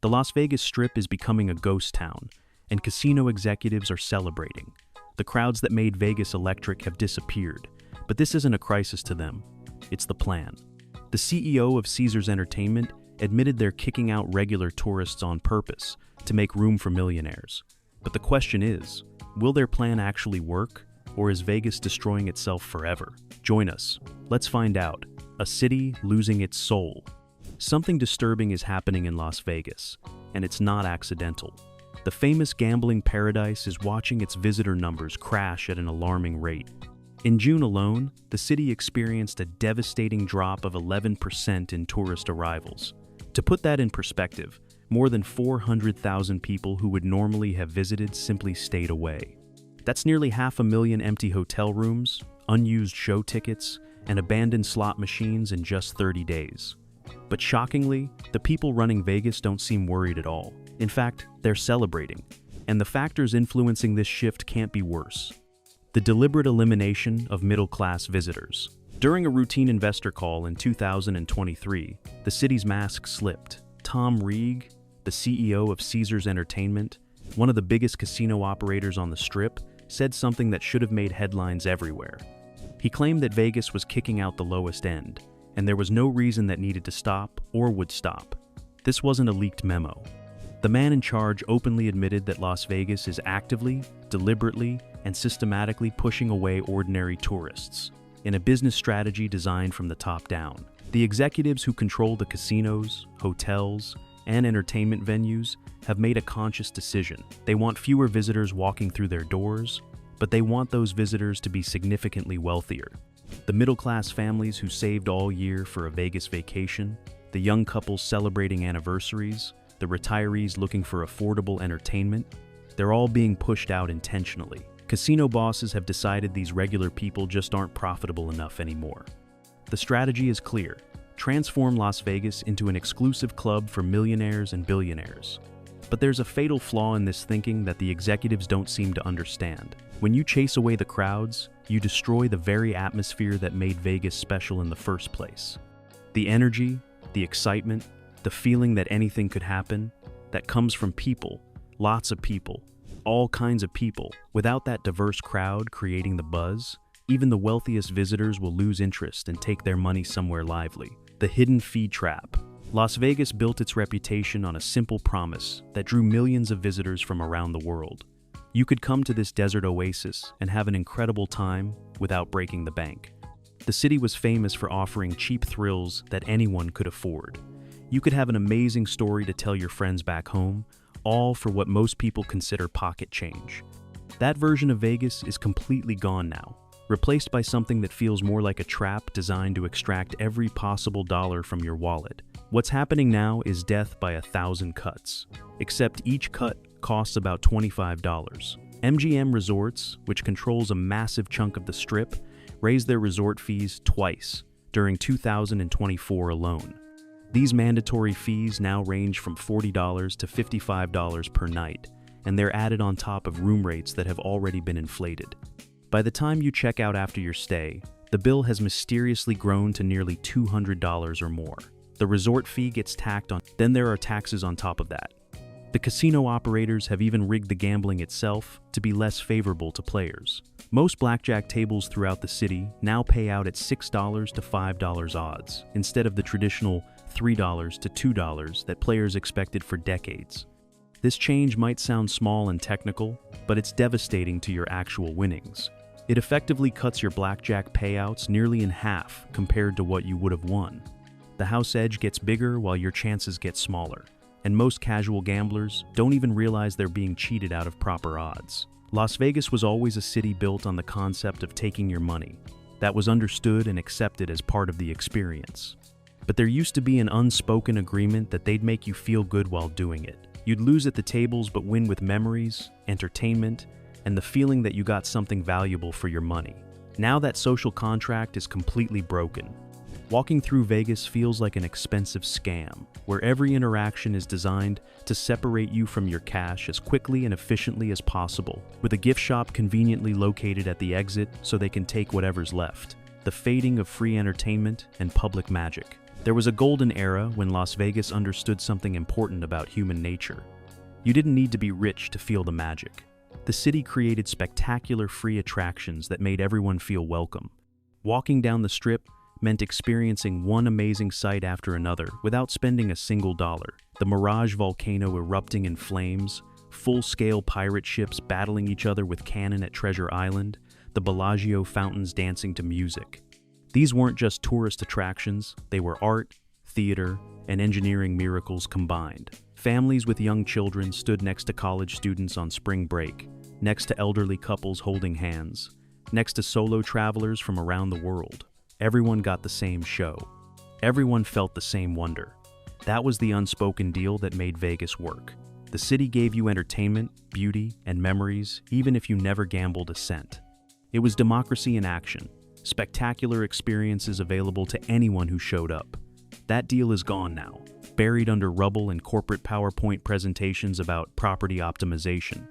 The Las Vegas Strip is becoming a ghost town, and casino executives are celebrating. The crowds that made Vegas electric have disappeared, but this isn't a crisis to them. It's the plan. The CEO of Caesars Entertainment admitted they're kicking out regular tourists on purpose to make room for millionaires. But the question is, will their plan actually work, or is Vegas destroying itself forever? Join us. Let's find out. A city losing its soul. Something disturbing is happening in Las Vegas, and it's not accidental. The famous gambling paradise is watching its visitor numbers crash at an alarming rate. In June alone, the city experienced a devastating drop of 11% in tourist arrivals. To put that in perspective, more than 400,000 people who would normally have visited simply stayed away. That's nearly 500,000 empty hotel rooms, unused show tickets, and abandoned slot machines in just 30 days. But shockingly, the people running Vegas don't seem worried at all. In fact, they're celebrating. And the factors influencing this shift can't be worse. The deliberate elimination of middle-class visitors. During a routine investor call in 2023, the city's mask slipped. Tom Reeg, the CEO of Caesars Entertainment, one of the biggest casino operators on the Strip, said something that should have made headlines everywhere. He claimed that Vegas was kicking out the lowest end, and there was no reason that needed to stop or would stop. This wasn't a leaked memo. The man in charge openly admitted that Las Vegas is actively, deliberately, and systematically pushing away ordinary tourists in a business strategy designed from the top down. The executives who control the casinos, hotels, and entertainment venues have made a conscious decision. They want fewer visitors walking through their doors, but they want those visitors to be significantly wealthier. The middle-class families who saved all year for a Vegas vacation, the young couples celebrating anniversaries, the retirees looking for affordable entertainment, they're all being pushed out intentionally. Casino bosses have decided these regular people just aren't profitable enough anymore. The strategy is clear. Transform Las Vegas into an exclusive club for millionaires and billionaires. But there's a fatal flaw in this thinking that the executives don't seem to understand. When you chase away the crowds, you destroy the very atmosphere that made Vegas special in the first place. The energy, the excitement, the feeling that anything could happen, that comes from people, lots of people, all kinds of people. Without that diverse crowd creating the buzz, even the wealthiest visitors will lose interest and take their money somewhere lively. The hidden fee trap. Las Vegas built its reputation on a simple promise that drew millions of visitors from around the world. You could come to this desert oasis and have an incredible time without breaking the bank. The city was famous for offering cheap thrills that anyone could afford. You could have an amazing story to tell your friends back home, all for what most people consider pocket change. That version of Vegas is completely gone now, replaced by something that feels more like a trap designed to extract every possible dollar from your wallet. What's happening now is death by 1,000 cuts, except each cut costs about $25. MGM Resorts, which controls a massive chunk of the Strip, raised their resort fees twice during 2024 alone. These mandatory fees now range from $40 to $55 per night, and they're added on top of room rates that have already been inflated. By the time you check out after your stay, the bill has mysteriously grown to nearly $200 or more. The resort fee gets tacked on, then there are taxes on top of that. The casino operators have even rigged the gambling itself to be less favorable to players. Most blackjack tables throughout the city now pay out at $6 to $5 odds, instead of the traditional $3 to $2 that players expected for decades. This change might sound small and technical, but it's devastating to your actual winnings. It effectively cuts your blackjack payouts nearly in half compared to what you would have won. The house edge gets bigger while your chances get smaller, and most casual gamblers don't even realize they're being cheated out of proper odds. Las Vegas was always a city built on the concept of taking your money. That was understood and accepted as part of the experience. But there used to be an unspoken agreement that they'd make you feel good while doing it. You'd lose at the tables but win with memories, entertainment, and the feeling that you got something valuable for your money. Now that social contract is completely broken. Walking through Vegas feels like an expensive scam, where every interaction is designed to separate you from your cash as quickly and efficiently as possible, with a gift shop conveniently located at the exit so they can take whatever's left. The fading of free entertainment and public magic. There was a golden era when Las Vegas understood something important about human nature. You didn't need to be rich to feel the magic. The city created spectacular free attractions that made everyone feel welcome. Walking down the Strip meant experiencing one amazing sight after another without spending a single dollar. The Mirage volcano erupting in flames, full-scale pirate ships battling each other with cannon at Treasure Island, the Bellagio fountains dancing to music. These weren't just tourist attractions, they were art, theater, and engineering miracles combined. Families with young children stood next to college students on spring break, next to elderly couples holding hands, next to solo travelers from around the world. Everyone got the same show. Everyone felt the same wonder. That was the unspoken deal that made Vegas work. The city gave you entertainment, beauty, and memories, even if you never gambled a cent. It was democracy in action, spectacular experiences available to anyone who showed up. That deal is gone now, buried under rubble and corporate PowerPoint presentations about property optimization.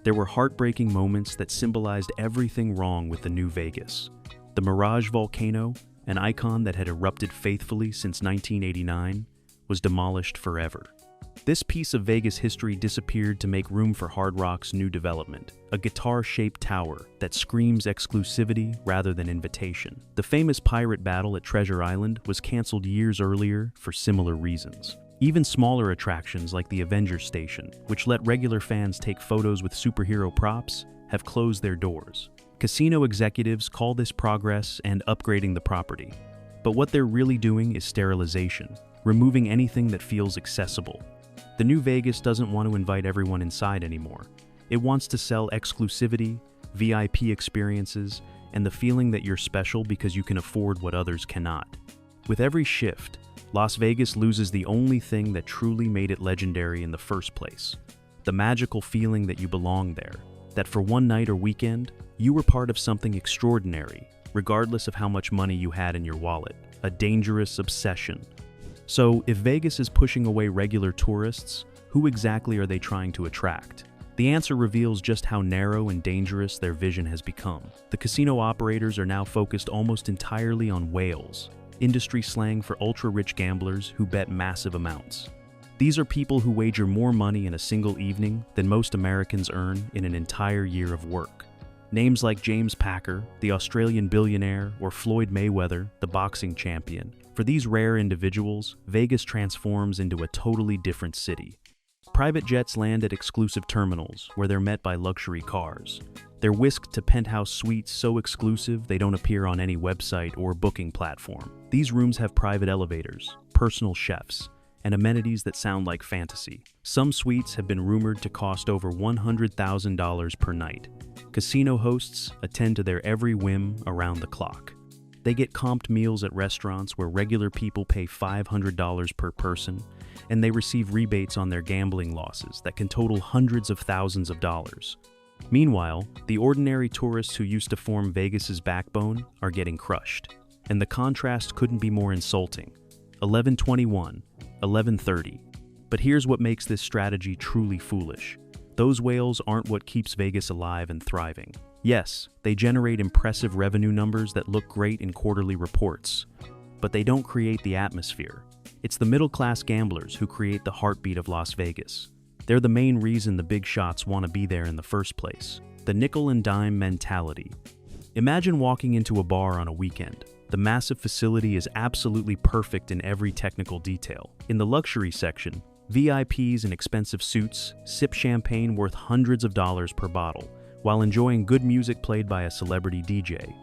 There were heartbreaking moments that symbolized everything wrong with the new Vegas. The Mirage volcano, an icon that had erupted faithfully since 1989, was demolished forever. This piece of Vegas history disappeared to make room for Hard Rock's new development, a guitar-shaped tower that screams exclusivity rather than invitation. The famous pirate battle at Treasure Island was canceled years earlier for similar reasons. Even smaller attractions like the Avengers Station, which let regular fans take photos with superhero props, have closed their doors. Casino executives call this progress and upgrading the property. But what they're really doing is sterilization, removing anything that feels accessible. The new Vegas doesn't want to invite everyone inside anymore. It wants to sell exclusivity, VIP experiences, and the feeling that you're special because you can afford what others cannot. With every shift, Las Vegas loses the only thing that truly made it legendary in the first place: the magical feeling that you belong there, that for one night or weekend, you were part of something extraordinary, regardless of how much money you had in your wallet. A dangerous obsession. So, if Vegas is pushing away regular tourists, who exactly are they trying to attract? The answer reveals just how narrow and dangerous their vision has become. The casino operators are now focused almost entirely on whales, industry slang for ultra-rich gamblers who bet massive amounts. These are people who wager more money in a single evening than most Americans earn in an entire year of work. Names like James Packer, the Australian billionaire, or Floyd Mayweather, the boxing champion. For these rare individuals, Vegas transforms into a totally different city. Private jets land at exclusive terminals, where they're met by luxury cars. They're whisked to penthouse suites so exclusive they don't appear on any website or booking platform. These rooms have private elevators, personal chefs, and amenities that sound like fantasy. Some suites have been rumored to cost over $100,000 per night. Casino hosts attend to their every whim around the clock. They get comped meals at restaurants where regular people pay $500 per person, and they receive rebates on their gambling losses that can total hundreds of thousands of dollars. Meanwhile, the ordinary tourists who used to form Vegas's backbone are getting crushed. And the contrast couldn't be more insulting. 11:21, 11:30. But here's what makes this strategy truly foolish. Those whales aren't what keeps Vegas alive and thriving. Yes, they generate impressive revenue numbers that look great in quarterly reports, but they don't create the atmosphere. It's the middle-class gamblers who create the heartbeat of Las Vegas. They're the main reason the big shots want to be there in the first place. The nickel and dime mentality. Imagine walking into a bar on a weekend. The massive facility is absolutely perfect in every technical detail. In the luxury section, VIPs in expensive suits sip champagne worth hundreds of dollars per bottle, while enjoying good music played by a celebrity DJ.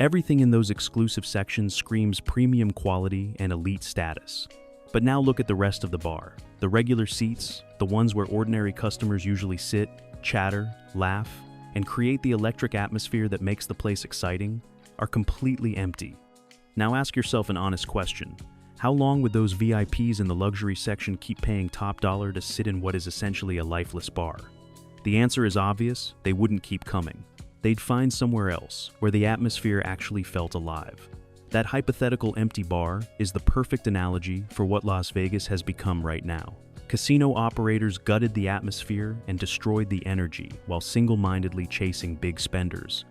Everything in those exclusive sections screams premium quality and elite status. But now look at the rest of the bar. The regular seats, the ones where ordinary customers usually sit, chatter, laugh, and create the electric atmosphere that makes the place exciting, are completely empty. Now ask yourself an honest question. How long would those VIPs in the luxury section keep paying top dollar to sit in what is essentially a lifeless bar? The answer is obvious: they wouldn't keep coming. They'd find somewhere else, where the atmosphere actually felt alive. That hypothetical empty bar is the perfect analogy for what Las Vegas has become right now. Casino operators gutted the atmosphere and destroyed the energy while single-mindedly chasing big spenders.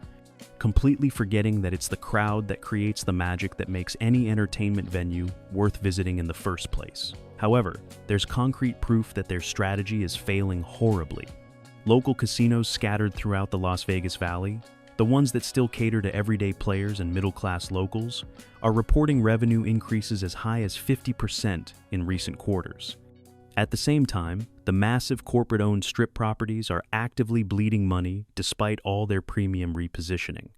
completely forgetting that it's the crowd that creates the magic that makes any entertainment venue worth visiting in the first place. However, there's concrete proof that their strategy is failing horribly. Local casinos scattered throughout the Las Vegas Valley, the ones that still cater to everyday players and middle-class locals, are reporting revenue increases as high as 50% in recent quarters. At the same time, the massive corporate-owned strip properties are actively bleeding money despite all their premium repositioning.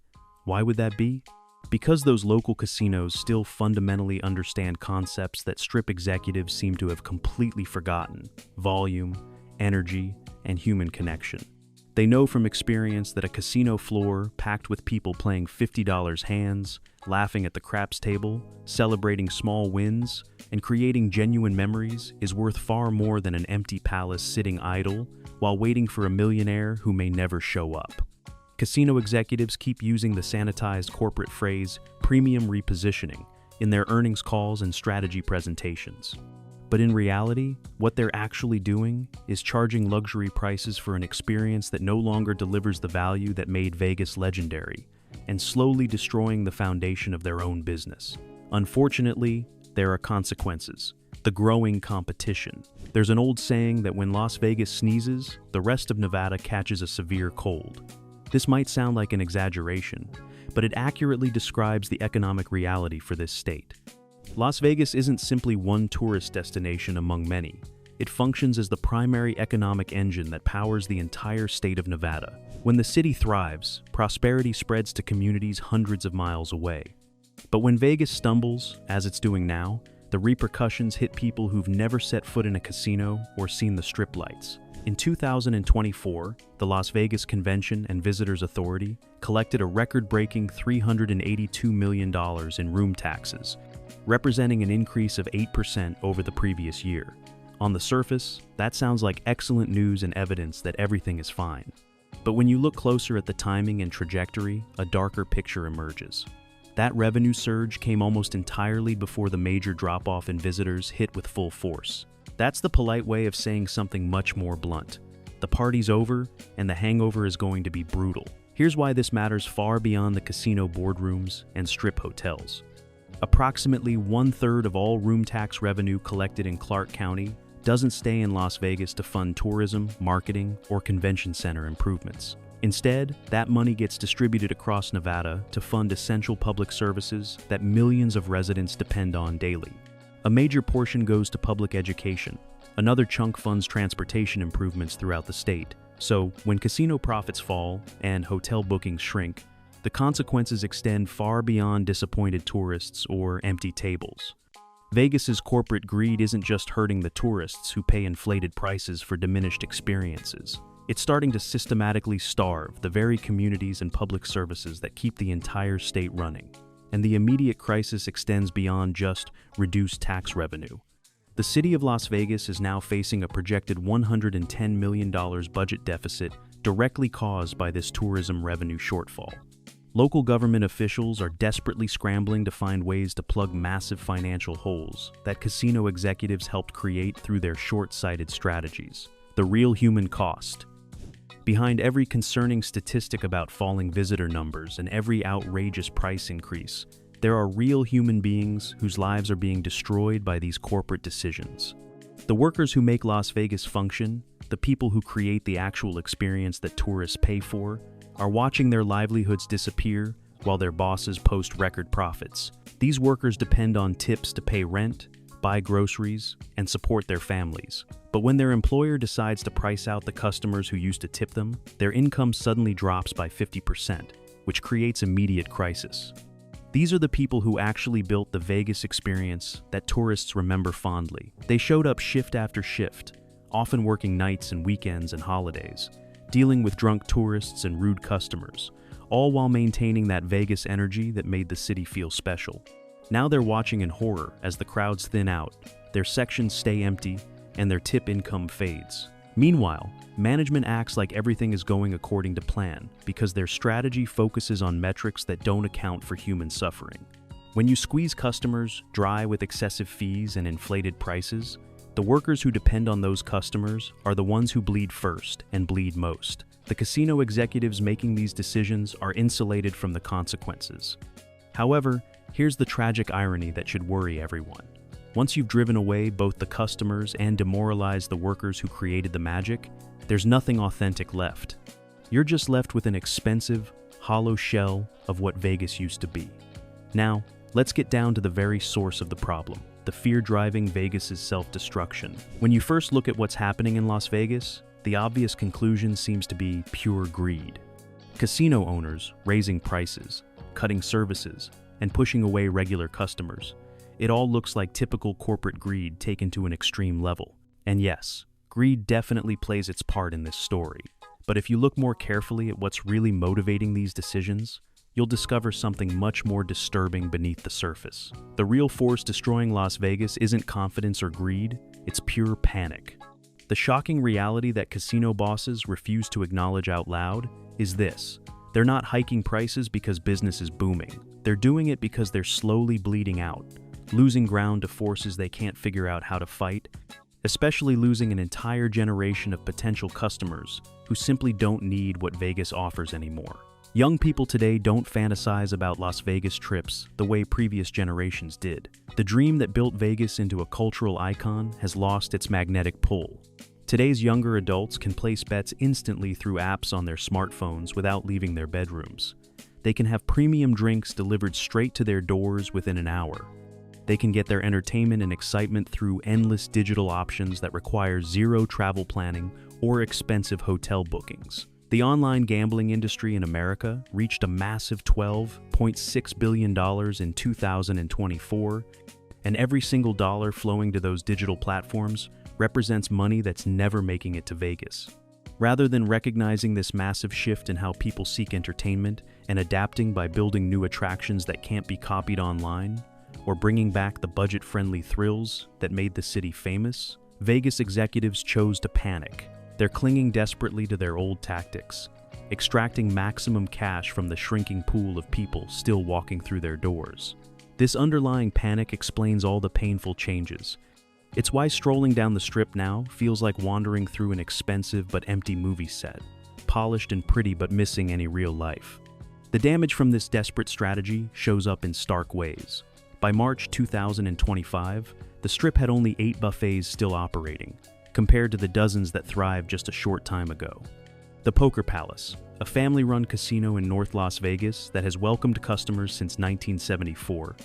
Why would that be? Because those local casinos still fundamentally understand concepts that strip executives seem to have completely forgotten: volume, energy, and human connection. They know from experience that a casino floor packed with people playing $50 hands, laughing at the craps table, celebrating small wins, and creating genuine memories is worth far more than an empty palace sitting idle while waiting for a millionaire who may never show up. Casino executives keep using the sanitized corporate phrase premium repositioning in their earnings calls and strategy presentations. But in reality, what they're actually doing is charging luxury prices for an experience that no longer delivers the value that made Vegas legendary, and slowly destroying the foundation of their own business. Unfortunately, there are consequences. The growing competition. There's an old saying that when Las Vegas sneezes, the rest of Nevada catches a severe cold. This might sound like an exaggeration, but it accurately describes the economic reality for this state. Las Vegas isn't simply one tourist destination among many. It functions as the primary economic engine that powers the entire state of Nevada. When the city thrives, prosperity spreads to communities hundreds of miles away. But when Vegas stumbles, as it's doing now, the repercussions hit people who've never set foot in a casino or seen the strip lights. In 2024, the Las Vegas Convention and Visitors Authority collected a record-breaking $382 million in room taxes, representing an increase of 8% over the previous year. On the surface, that sounds like excellent news and evidence that everything is fine. But when you look closer at the timing and trajectory, a darker picture emerges. That revenue surge came almost entirely before the major drop-off in visitors hit with full force. That's the polite way of saying something much more blunt. The party's over, and the hangover is going to be brutal. Here's why this matters far beyond the casino boardrooms and strip hotels. Approximately 1/3 of all room tax revenue collected in Clark County doesn't stay in Las Vegas to fund tourism, marketing, or convention center improvements. Instead, that money gets distributed across Nevada to fund essential public services that millions of residents depend on daily. A major portion goes to public education. Another chunk funds transportation improvements throughout the state. So, when casino profits fall and hotel bookings shrink, the consequences extend far beyond disappointed tourists or empty tables. Vegas's corporate greed isn't just hurting the tourists who pay inflated prices for diminished experiences. It's starting to systematically starve the very communities and public services that keep the entire state running. And the immediate crisis extends beyond just reduced tax revenue. The city of Las Vegas is now facing a projected $110 million budget deficit directly caused by this tourism revenue shortfall. Local government officials are desperately scrambling to find ways to plug massive financial holes that casino executives helped create through their short-sighted strategies. The real human cost. Behind every concerning statistic about falling visitor numbers and every outrageous price increase, there are real human beings whose lives are being destroyed by these corporate decisions. The workers who make Las Vegas function, the people who create the actual experience that tourists pay for, are watching their livelihoods disappear while their bosses post record profits. These workers depend on tips to pay rent, buy groceries, and support their families. But when their employer decides to price out the customers who used to tip them, their income suddenly drops by 50%, which creates immediate crisis. These are the people who actually built the Vegas experience that tourists remember fondly. They showed up shift after shift, often working nights and weekends and holidays, dealing with drunk tourists and rude customers, all while maintaining that Vegas energy that made the city feel special. Now they're watching in horror as the crowds thin out, their sections stay empty, and their tip income fades. Meanwhile, management acts like everything is going according to plan because their strategy focuses on metrics that don't account for human suffering. When you squeeze customers dry with excessive fees and inflated prices, the workers who depend on those customers are the ones who bleed first and bleed most. The casino executives making these decisions are insulated from the consequences. However, here's the tragic irony that should worry everyone. Once you've driven away both the customers and demoralized the workers who created the magic, there's nothing authentic left. You're just left with an expensive, hollow shell of what Vegas used to be. Now, let's get down to the very source of the problem, the fear driving Vegas's self-destruction. When you first look at what's happening in Las Vegas, the obvious conclusion seems to be pure greed. Casino owners raising prices, cutting services, and pushing away regular customers. It all looks like typical corporate greed taken to an extreme level. And yes, greed definitely plays its part in this story. But if you look more carefully at what's really motivating these decisions, you'll discover something much more disturbing beneath the surface. The real force destroying Las Vegas isn't confidence or greed, it's pure panic. The shocking reality that casino bosses refuse to acknowledge out loud is this: they're not hiking prices because business is booming. They're doing it because they're slowly bleeding out, losing ground to forces they can't figure out how to fight, especially losing an entire generation of potential customers who simply don't need what Vegas offers anymore. Young people today don't fantasize about Las Vegas trips the way previous generations did. The dream that built Vegas into a cultural icon has lost its magnetic pull. Today's younger adults can place bets instantly through apps on their smartphones without leaving their bedrooms. They can have premium drinks delivered straight to their doors within an hour. They can get their entertainment and excitement through endless digital options that require zero travel planning or expensive hotel bookings. The online gambling industry in America reached a massive $12.6 billion in 2024, and every single dollar flowing to those digital platforms represents money that's never making it to Vegas. Rather than recognizing this massive shift in how people seek entertainment and adapting by building new attractions that can't be copied online, or bringing back the budget-friendly thrills that made the city famous, Vegas executives chose to panic. They're clinging desperately to their old tactics, extracting maximum cash from the shrinking pool of people still walking through their doors. This underlying panic explains all the painful changes. It's why strolling down the strip now feels like wandering through an expensive but empty movie set, polished and pretty but missing any real life. The damage from this desperate strategy shows up in stark ways. By March 2025, the strip had only 8 buffets still operating, compared to the dozens that thrived just a short time ago. The Poker Palace, a family-run casino in North Las Vegas that has welcomed customers since 1974,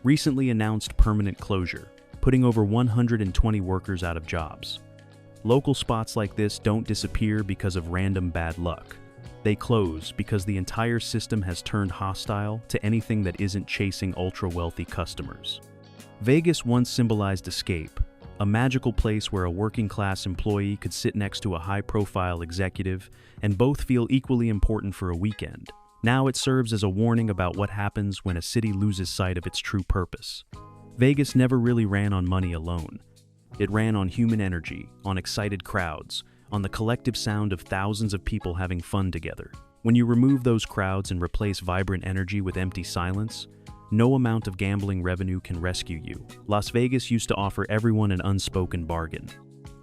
recently announced permanent closure, putting over 120 workers out of jobs. Local spots like this don't disappear because of random bad luck. They close because the entire system has turned hostile to anything that isn't chasing ultra-wealthy customers. Vegas once symbolized escape, a magical place where a working-class employee could sit next to a high-profile executive and both feel equally important for a weekend. Now it serves as a warning about what happens when a city loses sight of its true purpose. Vegas never really ran on money alone. It ran on human energy, on excited crowds, on the collective sound of thousands of people having fun together. When you remove those crowds and replace vibrant energy with empty silence, no amount of gambling revenue can rescue you. Las Vegas used to offer everyone an unspoken bargain.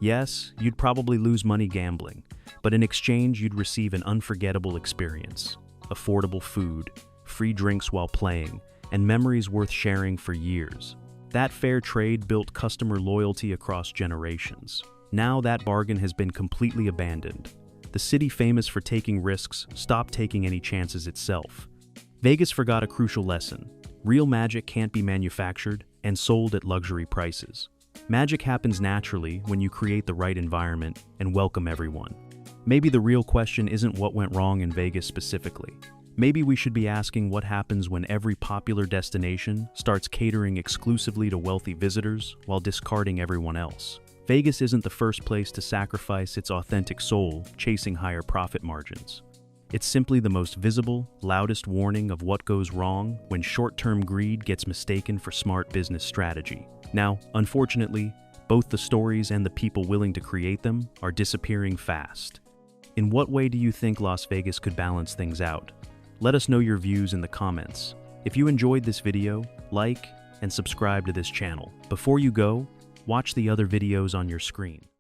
Yes, you'd probably lose money gambling, but in exchange you'd receive an unforgettable experience. Affordable food, free drinks while playing, and memories worth sharing for years. That fair trade built customer loyalty across generations. Now that bargain has been completely abandoned. The city famous for taking risks stopped taking any chances itself. Vegas forgot a crucial lesson. Real magic can't be manufactured and sold at luxury prices. Magic happens naturally when you create the right environment and welcome everyone. Maybe the real question isn't what went wrong in Vegas specifically. Maybe we should be asking what happens when every popular destination starts catering exclusively to wealthy visitors while discarding everyone else. Vegas isn't the first place to sacrifice its authentic soul chasing higher profit margins. It's simply the most visible, loudest warning of what goes wrong when short-term greed gets mistaken for smart business strategy. Now, unfortunately, both the stories and the people willing to create them are disappearing fast. In what way do you think Las Vegas could balance things out? Let us know your views in the comments. If you enjoyed this video, like and subscribe to this channel. Before you go, watch the other videos on your screen.